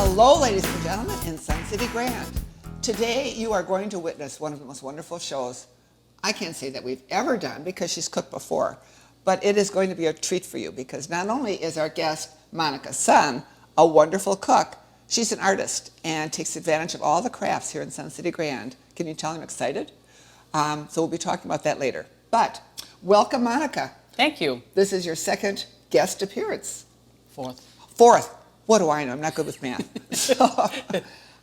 Hello, ladies and gentlemen, in Sun City Grand. Today, you are going to witness one of the most wonderful shows I can't say that we've ever done because she's cooked before, but it is going to be a treat for you because not only is our guest, Monica Sun, a wonderful cook, she's an artist and takes advantage of all the crafts here in Sun City Grand. Can you tell I'm excited? So we'll be talking about that later. But welcome, Monica. Thank you. This is your second guest appearance. Fourth. What do I know? I'm not good with math. So,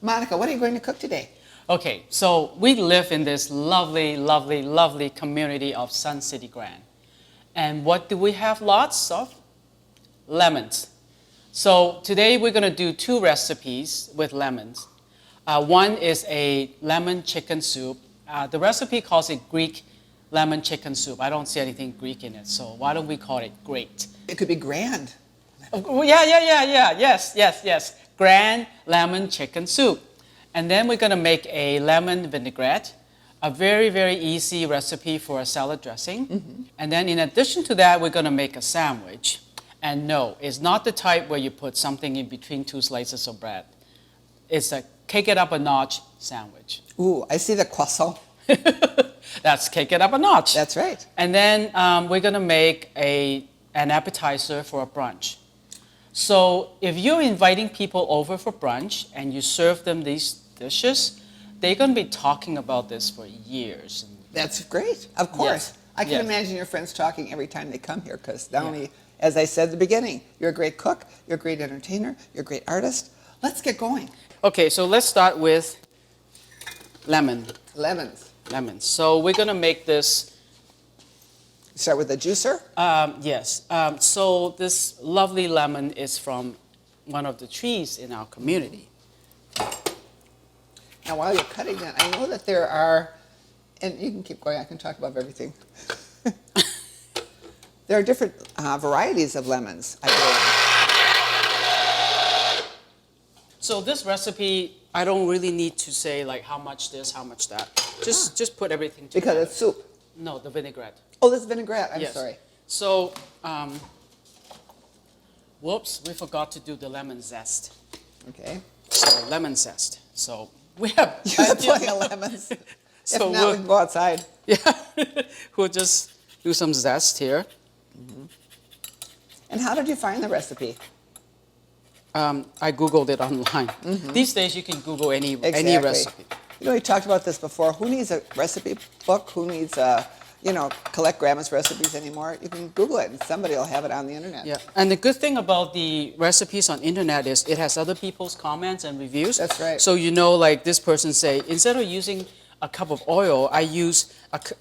Monica, what are you going to cook today? Okay, so we live in this lovely, lovely, lovely community of Sun City Grand. And what do we have lots of? Lemons. So today we're going to do two recipes with lemons. One is a lemon chicken soup. The recipe calls it Greek lemon chicken soup. I don't see anything Greek in it, so why don't we call it great? It could be grand. Oh, yeah. Yes. Grand lemon chicken soup. And then we're going to make a lemon vinaigrette, a very, very easy recipe for a salad dressing. Mm-hmm. And then in addition to that, we're going to make a sandwich. And no, it's not the type where you put something in between two slices of bread. It's a kick it up a notch sandwich. Ooh, I see the croissant. That's kick it up a notch. That's right. And then we're going to make an appetizer for a brunch. So if you're inviting people over for brunch and you serve them these dishes, they're going to be talking about this for years. That's great. Of course. Yes. I can imagine your friends talking every time they come here because not only, as I said at the beginning, you're a great cook, you're a great entertainer, you're a great artist. Let's get going. Okay, so let's start with lemons. So we're going to make this. Start with the juicer? Yes. So this lovely lemon is from one of the trees in our community. Now, while you're cutting that, I know that there are, and you can keep going, I can talk about everything. There are different varieties of lemons, I believe. So this recipe, I don't really need to say like how much this, how much that. Just put everything together. Because it's soup. No, the vinaigrette. Oh, this vinaigrette. I'm sorry. So, whoops, we forgot to do the lemon zest. Okay. So, lemon zest. So, we have plenty of lemons. So if not, we can go outside. Yeah. We'll just do some zest here. Mm-hmm. And how did you find the recipe? I Googled it online. Mm-hmm. These days, you can Google any recipe. You know, we talked about this before. Who needs a recipe book? Who needs collect grandma's recipes anymore? You can Google it and somebody will have it on the internet. Yeah, and the good thing about the recipes on internet is it has other people's comments and reviews. That's right. So like this person say, instead of using a cup of oil, I use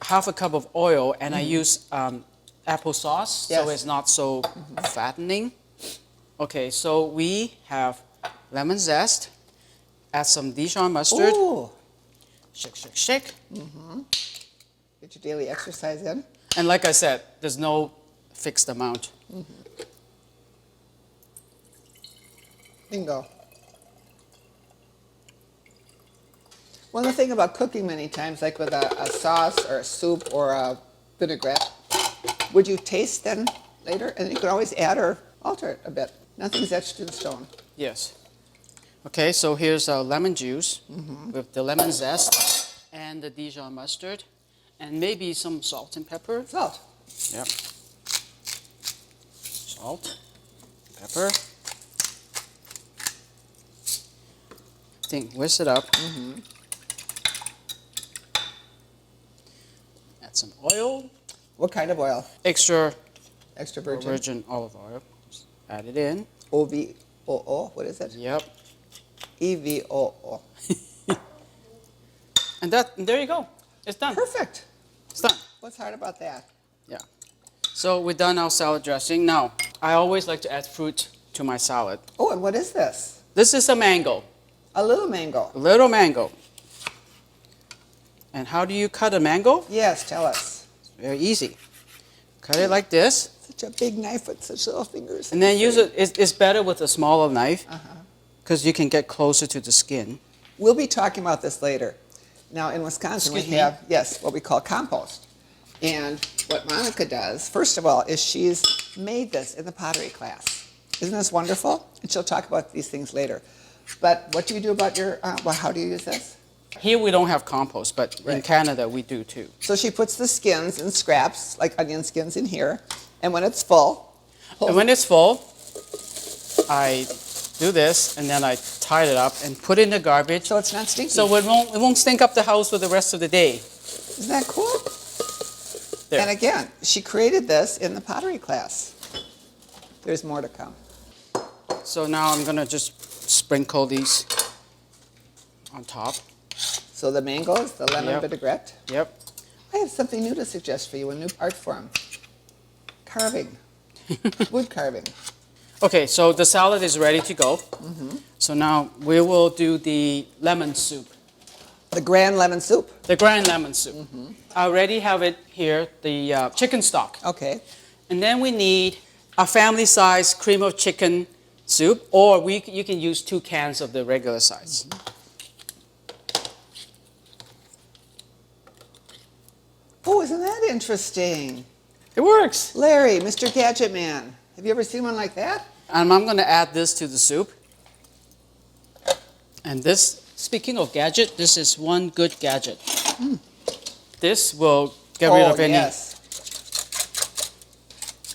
half a cup of oil and I use applesauce, so it's not so fattening. Okay, so we have lemon zest, add some Dijon mustard. Ooh. Shake. Mm-hmm. Get your daily exercise in. And like I said, there's no fixed amount. Mm-hmm. Bingo. One of the things about cooking many times, like with a sauce or a soup or a vinaigrette, would you taste then later? And you can always add or alter it a bit. Nothing's etched in stone. Yes. Okay, so here's lemon juice with the lemon zest and the Dijon mustard and maybe some salt and pepper. Salt. Yep. Salt, pepper. Whisk it up. Mm-hmm. Add some oil. What kind of oil? Extra virgin. Virgin olive oil. Just add it in. OVOO, what is it? Yep. EVOO. And there you go. It's done. Perfect. It's done. What's hard about that? Yeah. So we're done our salad dressing. Now, I always like to add fruit to my salad. Oh, and what is this? This is a mango. A little mango. A little mango. And how do you cut a mango? Yes, tell us. It's very easy. Cut it like this. Such a big knife with such little fingers. And then use it. It's better with a smaller knife because you can get closer to the skin. We'll be talking about this later. Now, in Wisconsin, we have, what we call compost. And what Monica does, first of all, is she's made this in the pottery class. Isn't this wonderful? And she'll talk about these things later. But what do you do about your, well, how do you use this? Here we don't have compost, but in Right. Canada we do too. So she puts the skins and scraps, like onion skins in here, and when it's full, And when it's full, I do this, and then I tie it up and put it in the garbage. so it's not stinky. So it won't stink up the house for the rest of the day. Isn't that cool? There. And again, she created this in the pottery class. There's more to come. So now I'm gonna just sprinkle these on top. So the mangoes, the lemon Yep. vinaigrette. Yep. I have something new to suggest for you, a new art form. Carving. Wood carving. Okay, so the salad is ready to go. So now we will do the lemon soup, The grand lemon soup. the grand lemon soup. I already have it here, the chicken stock. Okay. And then we need a family-size cream of chicken soup, or you can use 2 cans of the regular size. Oh, isn't that interesting? It works. Larry, Mr. Gadget Man. Have you ever seen one like that? And I'm going to add this to the soup. And this, speaking of gadget, this is one good gadget. This will get rid of any. Yes.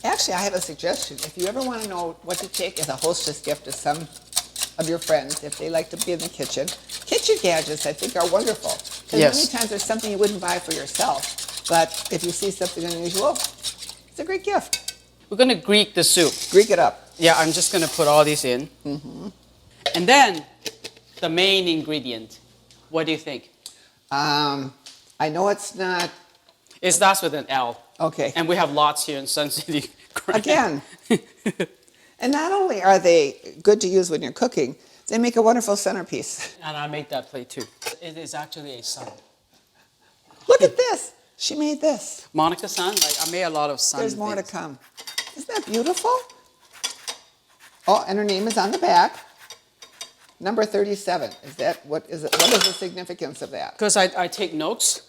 Actually, I have a suggestion. If you ever want to know what to take as a hostess gift to some of your friends, if they like to be in the kitchen gadgets, I think, are wonderful. Because Yes. many times there's something you wouldn't buy for yourself. But if you see something unusual, it's a great gift. We're going to Greek the soup. Greek it up. Yeah, I'm just going to put all these in. And then the main ingredient. What do you think? I know it's not. It starts with an L. Okay. And we have lots here in Sun City. Again. And not only are they good to use when you're cooking, they make a wonderful centerpiece. And I made that plate too. It is actually a sun. Look at this. She made this. Monica sun, like I made a lot of sun. There's more to things. come. Isn't that beautiful? Oh, and her name is on the back. Number 37. Is that, what is it? What is the significance of that? Because I take notes.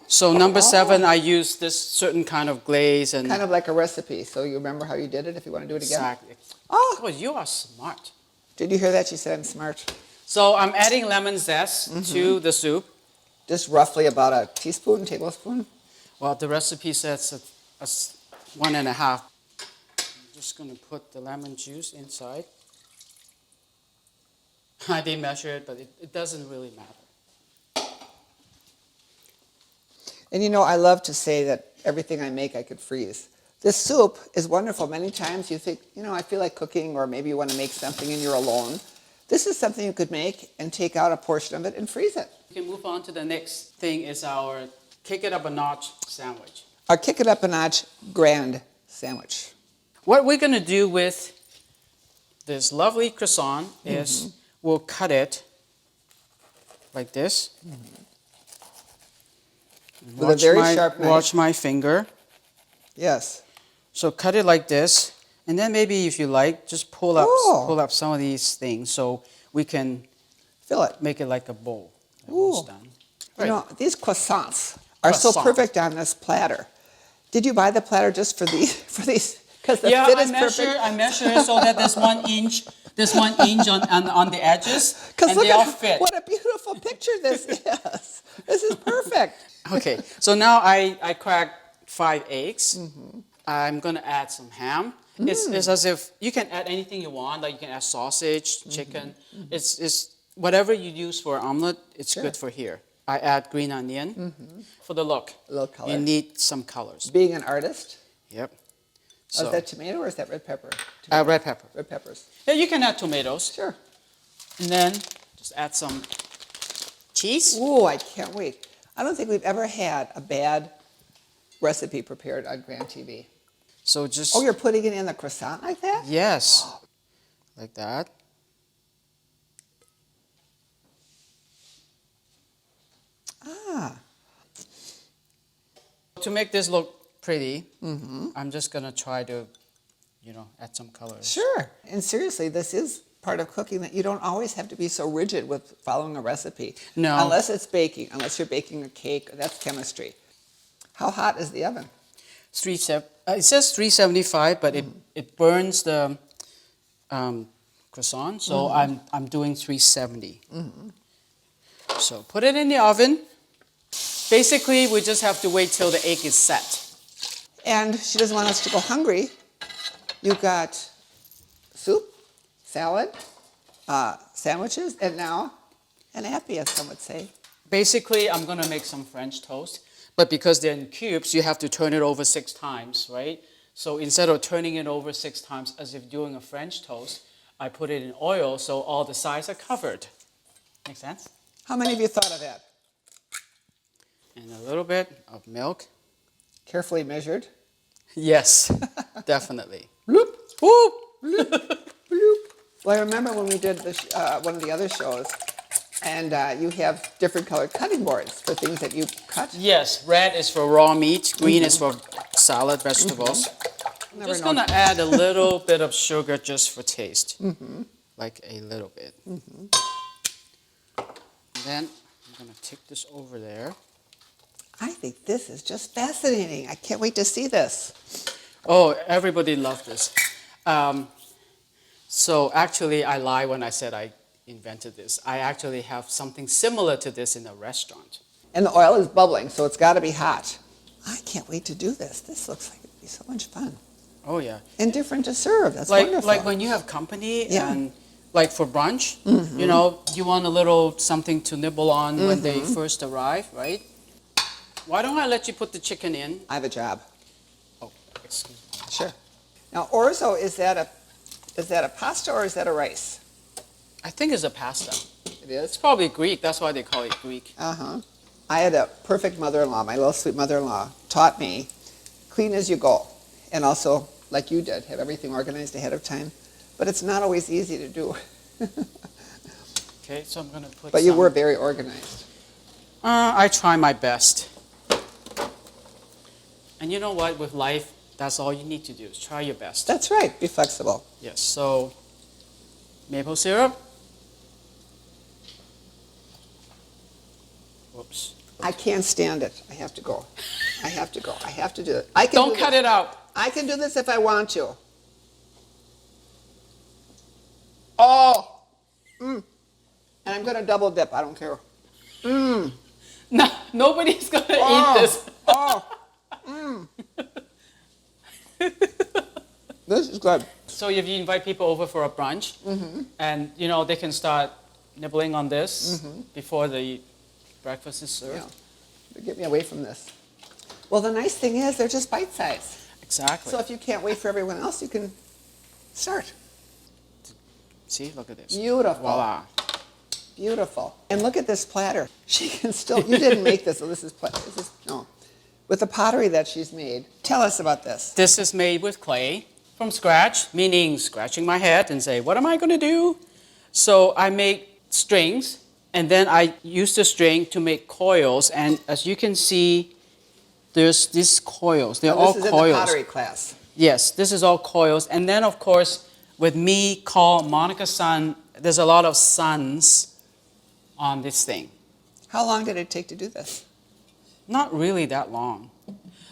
So number 7, I use this certain kind of glaze and Kind of like a recipe. So you remember how you did it if you want to do it again? exactly. Oh, Oh, you are smart. did you hear that? She said I'm smart. So I'm adding lemon zest to the soup. Just roughly about a teaspoon, tablespoon. Well, the recipe says 1.5. I'm just going to put the lemon juice inside. I didn't measure it, but it doesn't really matter. And you know, I love to say that everything I make I could freeze. This soup is wonderful. Many times you think, you know, I feel like cooking, or maybe you want to make something and you're alone. This is something you could make and take out a portion of it and freeze it. We can move on to the next thing is our kick it up a notch sandwich. Our kick it up a notch grand sandwich. What we're going to do with this lovely croissant is we'll cut it like this. With a very sharp knife. Watch my finger. Yes. So cut it like this, and then maybe if you like, just pull up some of these things so we can Fill it. make it like a bowl. Ooh. Almost done. You know, these croissants are so Croissant. perfect on this platter. Did you buy the platter just for these? Because the Yeah, fit I is measure perfect. so that there's 1 inch, on the edges, Because and look they all at fit. what a beautiful picture this is. This is perfect. Okay, so now I cracked 5 eggs. I'm gonna add some ham. It's as if you can add anything you want. Like you can add sausage, chicken. It's whatever you use for an omelet. It's Sure. good for here. I add green onion for the look. A little color. You need some colors. Being an artist, Yep. is that tomato or is that red pepper? Red pepper. Red peppers. Yeah, you can add tomatoes, Sure. and then just add some cheese. Ooh, I can't wait. I don't think we've ever had a bad recipe prepared on Grand TV. So just Oh, you're putting it in the croissant like that? yes, like that. Ah. To make this look pretty, I'm just gonna try to, add some colors. Sure. And seriously, this is part of cooking that you don't always have to be so rigid with following a recipe. No. Unless it's baking, unless you're baking a cake, that's chemistry. How hot is the oven? It says 375, but it burns the croissant. So I'm doing 370. So put it in the oven. Basically, we just have to wait till the egg is set. And she doesn't want us to go hungry. You've got soup, salad, sandwiches, and now an appy, as some would say. Basically, I'm going to make some French toast. But because they're in cubes, you have to turn it over 6 times, right? So instead of turning it over 6 times as if doing a French toast, I put it in oil so all the sides are covered. Make sense? How many of you thought of that? And a little bit of milk. Carefully measured. Yes, definitely. Bloop, Whoop! bloop, bloop. Well, I remember when we did one of the other shows, and you have different colored cutting boards for things that you cut. Yes, red is for raw meat, green is for salad, vegetables. I'm just going to add a little bit of sugar just for taste. Like a little bit. Then I'm going to take this over there. I think this is just fascinating. I can't wait to see this. Oh, everybody loved this. So actually, I lied when I said I invented this. I actually have something similar to this in a restaurant. And the oil is bubbling, so it's got to be hot. I can't wait to do this. This looks like it'd be so much fun. Oh, yeah. And different to serve. That's Like, wonderful. like when you have company Yeah. and like for brunch, you know, you want a little something to nibble on when they first arrive, right? Why don't I let you put the chicken in? I have a job. Oh, excuse me. Sure. Now, orzo, is that a pasta or is that a rice? I think it's a pasta. It It's is? probably Greek. That's why they call it Greek. Uh-huh. I had a perfect mother-in-law, my little sweet mother-in-law, taught me clean as you go. And also, like you did, have everything organized ahead of time. But it's not always easy to do. Okay, so I'm going to put But you some- were very organized. I try my best. And you know what? With life, that's all you need to do is try your best. That's right. Be flexible. Yes, so maple syrup. Whoops. I can't stand it. I have to go. I have to go. I have to do it. I can Don't do cut this. it out. I can do this if I want to. Oh! And I'm going to double dip. I don't care. No, nobody's going to Oh. eat this. Oh! This is good. So if you invite people over for a brunch, and you know they can start nibbling on this before the breakfast is served. Yeah. Get me away from this. Well, the nice thing is they're just bite-sized. Exactly. So if you can't wait for everyone else, you can start. See, look at this. Beautiful. Voila. Beautiful. And look at this platter. She can still, you didn't make this, so this is no. With the pottery that she's made. Tell us about this. This is made with clay from scratch, meaning scratching my head and say, what am I going to do? So I make strings, and then I use the string to make coils. And as you can see, there's these coils. They're Now, all this is coils. in the pottery class. Yes, this is all coils. And then, of course, with me called Monica Sun, there's a lot of suns on this thing. How long did it take to do this? Not really that long.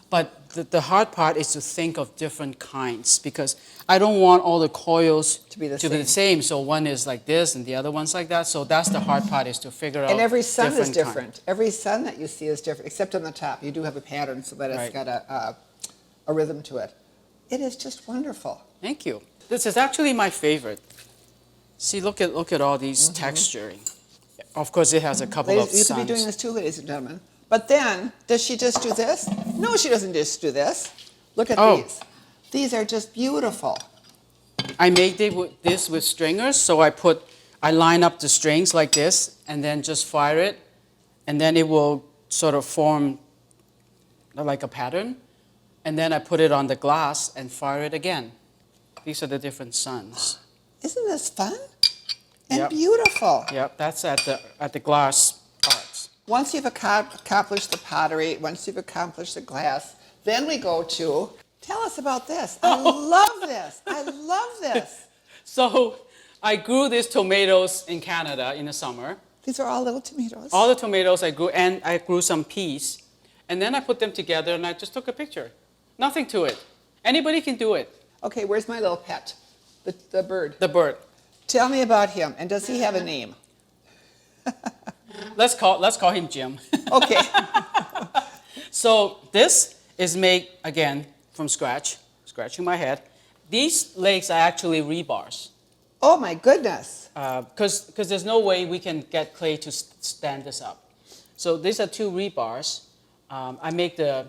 But the hard part is to think of different kinds because I don't want all the coils To be the same. So one is like this and the other one's like that. So that's the hard part is to figure out. And every sun is different different. kind. Every sun that you see is different, except on the top. You do have a pattern so that it's Right. got a rhythm to it. It is just wonderful. Thank you. This is actually my favorite. See, look at all these texturing. Of course, it has a couple Ladies, of you suns. could be doing this too, ladies and gentlemen. But then, does she just do this? No, she doesn't just do this. Look at Oh. these. These are just beautiful. I made this with stringers, so I line up the strings like this, and then just fire it, and then it will sort of form like a pattern, and then I put it on the glass and fire it again. These are the different suns. Isn't this fun? And Yep. beautiful. Yep, that's at the glass parts. Once you've accomplished the pottery, once you've accomplished the glass, then we go to, tell us about this. I love this. I love this. So I grew these tomatoes in Canada in the summer. These are all little tomatoes. All the tomatoes I grew, and I grew some peas. And then I put them together and I just took a picture. Nothing to it. Anybody can do it. Okay, where's my little pet? The bird. The bird. Tell me about him. And does he have a name? Let's call him Jim. Okay. So this is made again from scratching my head. These legs are actually rebars. Oh my goodness. Because there's no way we can get clay to stand this up. So these are 2 rebars. I make the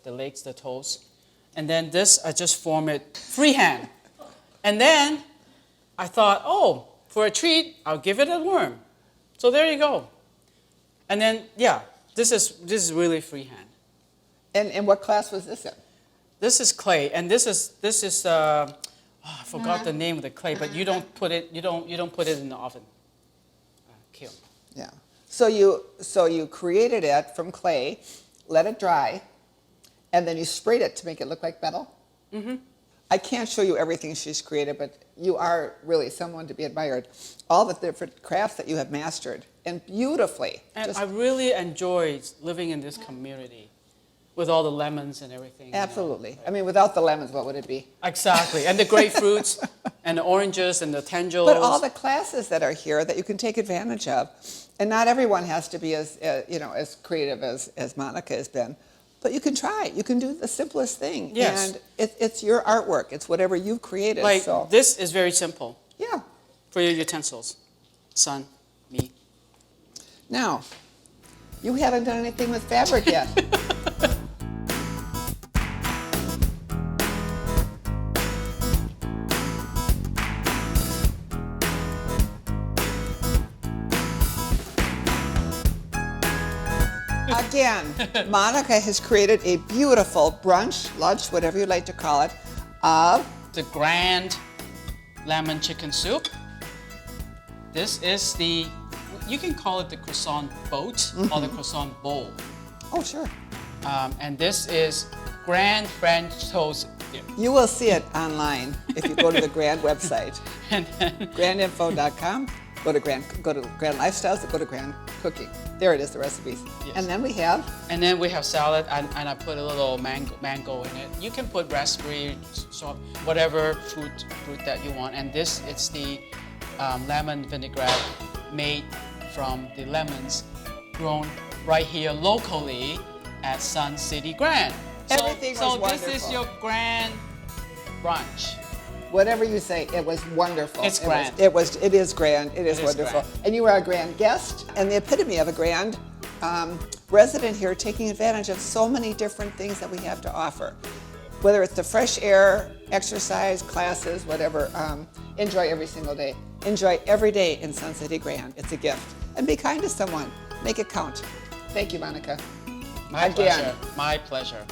legs, the toes. And then this, I just form it freehand. And then I thought, oh, for a treat, I'll give it a worm. So there you go. And then, yeah, this is really freehand. And what class was this in? This is clay, and this is I forgot the name of the clay, but you don't put it in the oven. Kiln. Yeah. So you created it from clay, let it dry, and then you sprayed it to make it look like metal? Mm-hmm. I can't show you everything she's created, but you are really someone to be admired. All the different crafts that you have mastered, and beautifully. And I really enjoy living in this community with all the lemons and everything. Absolutely. You know. I mean, without the lemons, what would it be? Exactly. And the grapefruits and the oranges and the tangels. But all the classes that are here that you can take advantage of, and not everyone has to be as as creative as Monica has been. But you can try. You can do the simplest thing. Yes. And it's your artwork. It's whatever you've created. Like, so. this is very simple. Yeah. For your utensils. Son, me. Now, you haven't done anything with fabric yet. Again, Monica has created a beautiful brunch, lunch, whatever you like to call it, of The grand lemon chicken soup. This is you can call it the croissant boat or the croissant bowl. oh sure. And this is grand French toast dip. You will see it online if you go to the Grand website, And then, grandinfo.com. Go to Grand Lifestyles. Go to Grand Cooking. There it is, the recipes. Yes. And then we have we have salad, and I put a little mango in it. You can put raspberry, whatever fruit that you want. And this, it's the lemon vinaigrette made from the lemons grown right here locally at Sun City Grand. Everything was So wonderful. this is your grand brunch. whatever you say. It was wonderful. It's grand. It is grand. It is is wonderful. grand. And you are a grand guest and the epitome of a grand resident here, taking advantage of so many different things that we have to offer. Whether it's the fresh air, exercise, classes, whatever, enjoy every single day. Enjoy every day in Sun City Grand. It's a gift. And be kind to someone. Make it count. Thank you, Monica. My Again. pleasure. My pleasure.